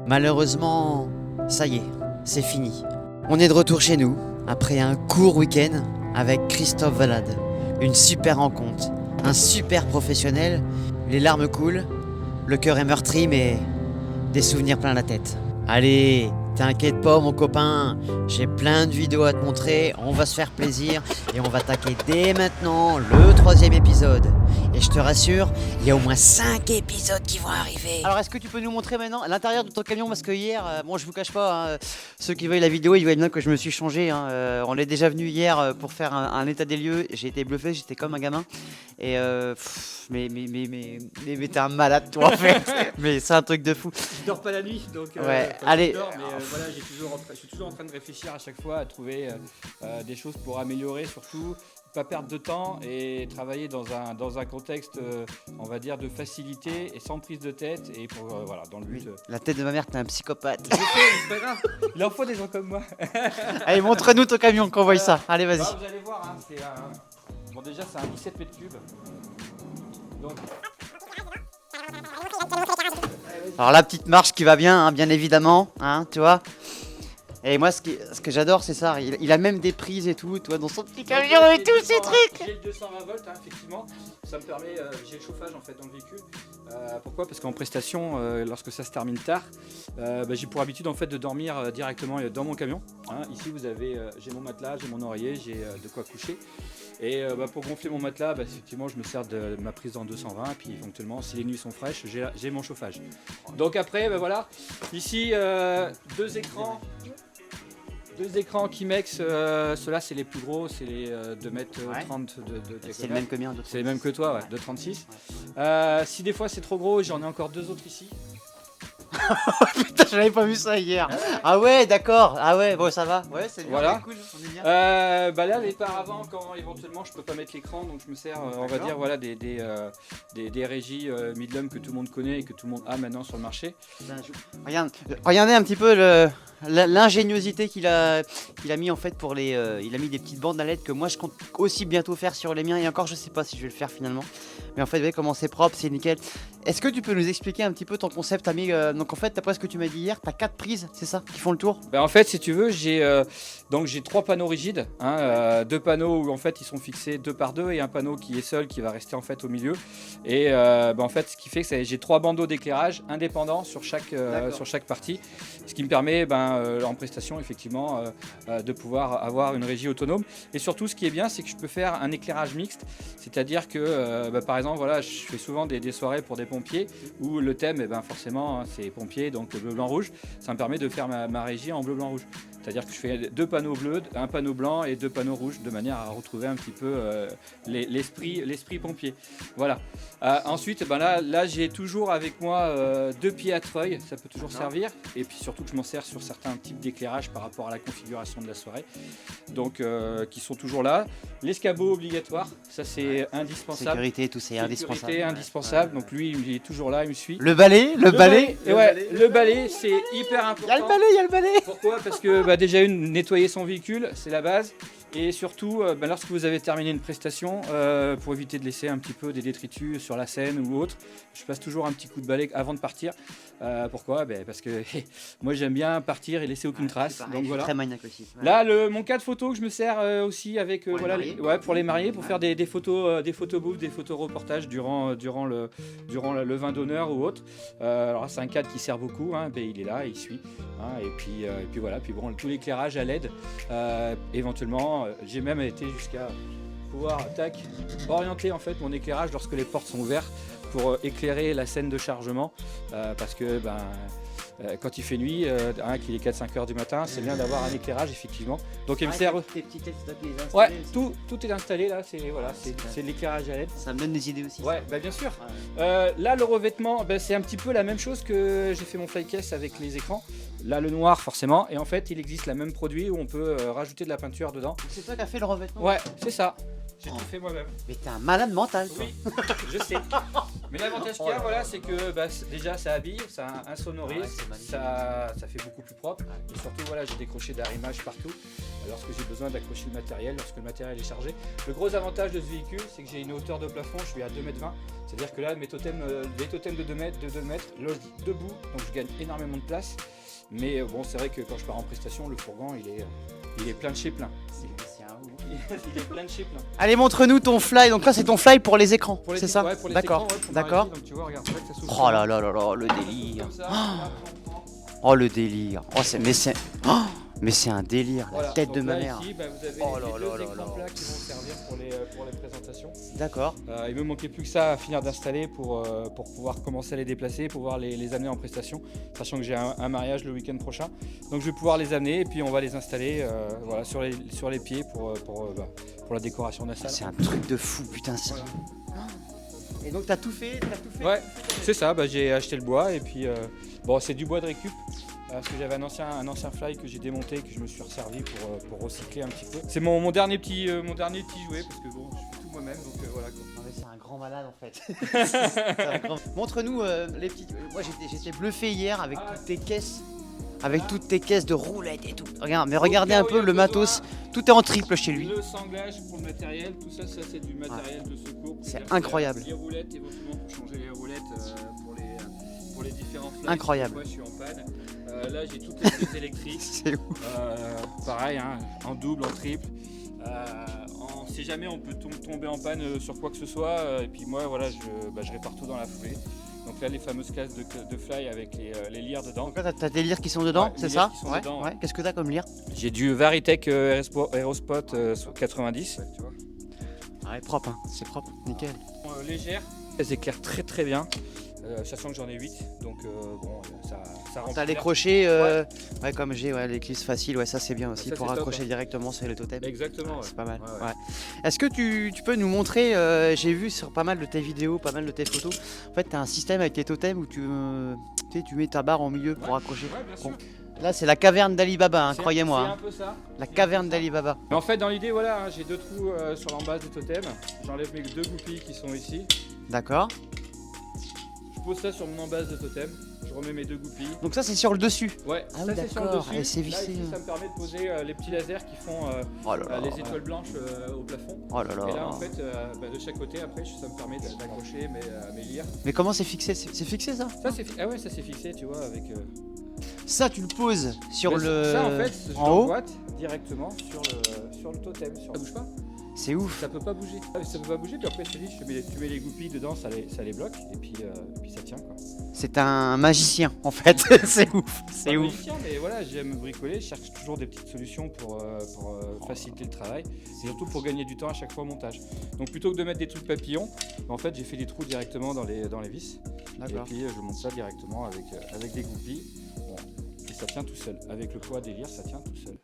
Malheureusement, ça y est, c'est fini. On est de retour chez nous, après un court week-end avec Christophe Valade. Une super rencontre, un super professionnel, les larmes coulent, le cœur est meurtri mais des souvenirs plein la tête. Allez, t'inquiète pas mon copain, j'ai plein de vidéos à te montrer, on va se faire plaisir et on va attaquer dès maintenant le 3e épisode. Et je te rassure, il y a au moins 5 épisodes qui vont arriver. Alors est-ce que tu peux nous montrer maintenant l'intérieur de ton camion, parce que hier, bon je vous cache pas, ceux qui voient la vidéo, ils voient bien que je me suis changé. On est déjà venu hier pour faire un état des lieux, j'ai été bluffé, j'étais comme un gamin. Et mais t'es un malade toi en fait. Mais c'est un truc de fou. Je dors pas la nuit, donc ouais, allez. Je dors, mais voilà, je suis toujours en train de réfléchir à chaque fois à trouver des choses pour améliorer, surtout pas perdre de temps et travailler dans un contexte, on va dire, de facilité et sans prise de tête et pour voilà, dans le but. La tête de ma mère, t'es un psychopathe. Je sais, c'est pas grave. Il en faut des gens comme moi. Allez, montre-nous ton camion qu'on voit ça. Allez, vas-y. Bah, vous allez voir, hein, c'est bon, déjà c'est un 17 mètres cubes. Donc. Alors la petite marche qui va bien, hein, bien évidemment, hein, tu vois. Et moi, ce que j'adore, c'est ça. Il a même des prises et tout, toi, dans son petit camion et tout, ces trucs. J'ai le 220 volts, hein, effectivement. Ça me permet, j'ai le chauffage en fait dans le véhicule. Pourquoi ? Parce qu'en prestation, lorsque ça se termine tard, j'ai pour habitude en fait de dormir directement dans mon camion. Hein. Ici, vous avez, j'ai mon matelas, j'ai mon oreiller, j'ai de quoi coucher. Et pour gonfler mon matelas, effectivement, je me sers de ma prise en 220. Et puis éventuellement, si les nuits sont fraîches, j'ai mon chauffage. Donc après, voilà. Ici, deux écrans Kimex, ceux-là c'est les plus gros, c'est les 2 mètres 30 de c'est le même que mien, c'est les mêmes que toi, ouais, de 36. Si des fois c'est trop gros, j'en ai encore 2 autres ici. Putain, j'avais pas vu ça hier. Ah ouais, d'accord. Ah ouais, bon ça va. Ouais, c'est bien, voilà. Cool, on est bien. Là, les paravents, quand éventuellement je peux pas mettre l'écran, donc je me sers, on va dire, voilà, des régies Midlum que tout le monde connaît et que tout le monde a maintenant sur le marché. Regardez un petit peu l'ingéniosité qu'il a mis en fait pour les. Il a mis des petites bandes à LED que moi je compte aussi bientôt faire sur les miens, et encore je sais pas si je vais le faire finalement. Mais en fait, vous voyez comment c'est propre, c'est nickel. Est-ce que tu peux nous expliquer un petit peu ton concept, ami? Donc en fait, d'après ce que tu m'as dit hier, t'as 4 prises, c'est ça, qui font le tour? En fait, si tu veux, j'ai 3 panneaux rigides, hein, 2 panneaux où en fait ils sont fixés 2 par 2 et un panneau qui est seul qui va rester en fait au milieu. Et en fait, ce qui fait que j'ai 3 bandeaux d'éclairage indépendants sur chaque partie, ce qui me permet en prestation effectivement de pouvoir avoir une régie autonome. Et surtout, ce qui est bien, c'est que je peux faire un éclairage mixte, c'est-à-dire que par exemple, voilà, je fais souvent des soirées pour des pompiers où le thème, forcément, hein, c'est pompiers, donc bleu, blanc, rouge. Ça me permet de faire ma régie en bleu, blanc, rouge. C'est-à-dire que je fais 2 panneaux bleus, un panneau blanc et 2 panneaux rouges, de manière à retrouver un petit peu l'esprit pompier. Voilà. Ensuite, là j'ai toujours avec moi 2 pieds à treuil, ça peut toujours servir. Et puis surtout que je m'en sers sur certains types d'éclairage par rapport à la configuration de la soirée. Donc, qui sont toujours là. L'escabeau obligatoire, ça c'est indispensable. Sécurité, tout c'est indispensable. Sécurité indispensable. Donc lui, il est toujours là, il me suit. Le balai. Le balai, c'est hyper important. Il y a le balai. Pourquoi ? Parce que déjà nettoyer son véhicule, c'est la base. Et surtout, lorsque vous avez terminé une prestation, pour éviter de laisser un petit peu des détritus sur la scène ou autre, je passe toujours un petit coup de balai avant de partir. Pourquoi ? Parce que moi j'aime bien partir et laisser aucune trace. Pareil, donc voilà. Très maniaque aussi. Ouais. Là, mon cas de photo que je me sers aussi avec pour les mariés, pour faire des photos booths, des photos reportages durant le vin d'honneur ou autre. Alors c'est un cadre qui sert beaucoup, hein, il est là, il suit. Hein, et puis voilà, puis bon, tout l'éclairage à LED, éventuellement, j'ai même été jusqu'à pouvoir orienter en fait mon éclairage lorsque les portes sont ouvertes pour éclairer la scène de chargement, parce que quand il fait nuit, qu'il est 4-5 heures du matin, c'est bien d'avoir un éclairage effectivement. Donc il me sert. Ouais, tout est installé là, c'est de l'éclairage à LED. Ça me donne des idées aussi. Ouais, bien sûr. Là le revêtement, c'est un petit peu la même chose que j'ai fait mon flycase avec les écrans. Là le noir forcément, et en fait il existe le même produit où on peut rajouter de la peinture dedans. C'est toi qui as fait le revêtement? Ouais, c'est ça. J'ai tout fait moi-même. Mais t'es un malade mental, toi. Oui, je sais. Mais l'avantage qu'il y a, voilà, c'est que déjà ça habille, ça insonorise, ça fait beaucoup plus propre. Et surtout, voilà, j'ai des crochets d'arrimage partout lorsque j'ai besoin d'accrocher le matériel, lorsque le matériel est chargé. Le gros avantage de ce véhicule, c'est que j'ai une hauteur de plafond, je suis à 2,20 m. C'est-à-dire que là, mes totems, des totems de 2 mètres, logent debout, donc je gagne énormément de place. Mais bon, c'est vrai que quand je pars en prestation, le fourgon, il est plein de chez plein. Il est plein de chez plein. Allez, montre-nous ton fly. Donc là, c'est ton fly pour les écrans, c'est ça? Ouais, pour les D'accord, écrans, ouais, pour d'accord. donc tu vois, regarde, c'est vrai que ça s'ouvre. Oh là là là là, le délire. Comme ça, là, Oh le délire. Mais c'est un délire, la voilà, tête donc de ma là, mère. Ici, vous avez Oh les là deux là là écrans là. plats qui vont servir pour les présentations. D'accord. Il me manquait plus que ça à finir d'installer pour pouvoir commencer à les déplacer, pouvoir les amener en prestation, sachant que j'ai un mariage le week-end prochain. Donc je vais pouvoir les amener et puis on va les installer voilà, sur les pieds pour la décoration de la salle. C'est un truc de fou, putain. Voilà. Et donc t'as tout fait, Ouais, c'est ça, j'ai acheté le bois et puis bon, c'est du bois de récup. Parce que j'avais un ancien fly que j'ai démonté, que je me suis resservi pour recycler un petit peu. C'est mon dernier petit jouet parce que bon, je fais tout moi-même donc voilà quoi. Non mais c'est un grand malade en fait. Montre-nous les petites. Moi j'étais bluffé hier avec toutes tes caisses. Avec toutes tes caisses de roulettes et tout. Regarde, mais regardez un peu le matos. Tout est en triple chez lui. Le sanglage pour le matériel, tout ça c'est du matériel de secours. C'est incroyable. Les roulettes, éventuellement pour changer les roulettes pour les différents flights. Incroyable. Moi je suis en panne. Là j'ai toutes les prises électriques. C'est ouf. Pareil, hein, en double, en triple. Si jamais on peut tomber en panne sur quoi que ce soit, et puis moi voilà, je répare tout dans la foulée. Donc là les fameuses cases de fly avec les lyres dedans. Donc là t'as des lyres qui sont dedans, Ouais, c'est les ça? lyres qui sont dedans, ouais. Qu'est-ce que t'as comme lyre? J'ai du Varitech Aerospot 90. Tu vois. Ouais, propre, hein. C'est propre, nickel. Légères, elles éclairent très très bien. Sachant que j'en ai 8, donc bon, ça rend. T'as les clair. crochets, ouais, comme j'ai, ouais, l'éclisse facile, ouais, ça c'est bien aussi Ça, pour c'est top, accrocher hein. directement sur le totem. Exactement. C'est pas mal. Ouais, ouais. Ouais. Est-ce que tu peux nous montrer, j'ai vu sur pas mal de tes vidéos, pas mal de tes photos, en fait t'as un système avec tes totems où tu mets ta barre au milieu pour accrocher. Ouais, bien sûr. Bon. Là c'est la caverne d'Ali Baba, hein, croyez-moi. C'est hein. un peu ça. La caverne d'Ali Baba. Mais en fait, dans l'idée, voilà, hein, j'ai 2 trous sur l'embase du totem. J'enlève mes 2 goupilles qui sont ici. D'accord. Je pose ça sur mon embase de totem. Je remets mes 2 goupilles. Donc ça c'est sur le dessus. Ouais, Ah ça oui, c'est sur le d'accord. dessus. Et c'est Là, vissé. ici, ça me permet de poser les petits lasers qui font Oh là là. les étoiles blanches au plafond. Oh là là. Et là, en fait, de chaque côté, après, ça me permet d'accrocher mes lyres. Mais comment c'est fixé? C'est fixé ça? Ça, ça c'est fixé, tu vois, avec. Ça tu le poses sur Bah, le. Ça, en fait, je en haut. l'emboîte directement sur le totem. Ça bouge pas? C'est ouf. Ça peut pas bouger. Ça peut pas bouger, puis après, je te dis, tu mets les goupilles dedans, ça les bloque, et puis ça tient, quoi. C'est un magicien en fait. C'est ouf. C'est Pas ouf. magicien, mais voilà, j'aime bricoler, je cherche toujours des petites solutions pour faciliter le travail, et surtout pour gagner du temps à chaque fois au montage. Donc plutôt que de mettre des trucs papillons, en fait j'ai fait des trous directement dans les vis, et D'accord. puis je monte ça directement avec des goupilles, bon, et ça tient tout seul. Avec le poids des lyres, ça tient tout seul.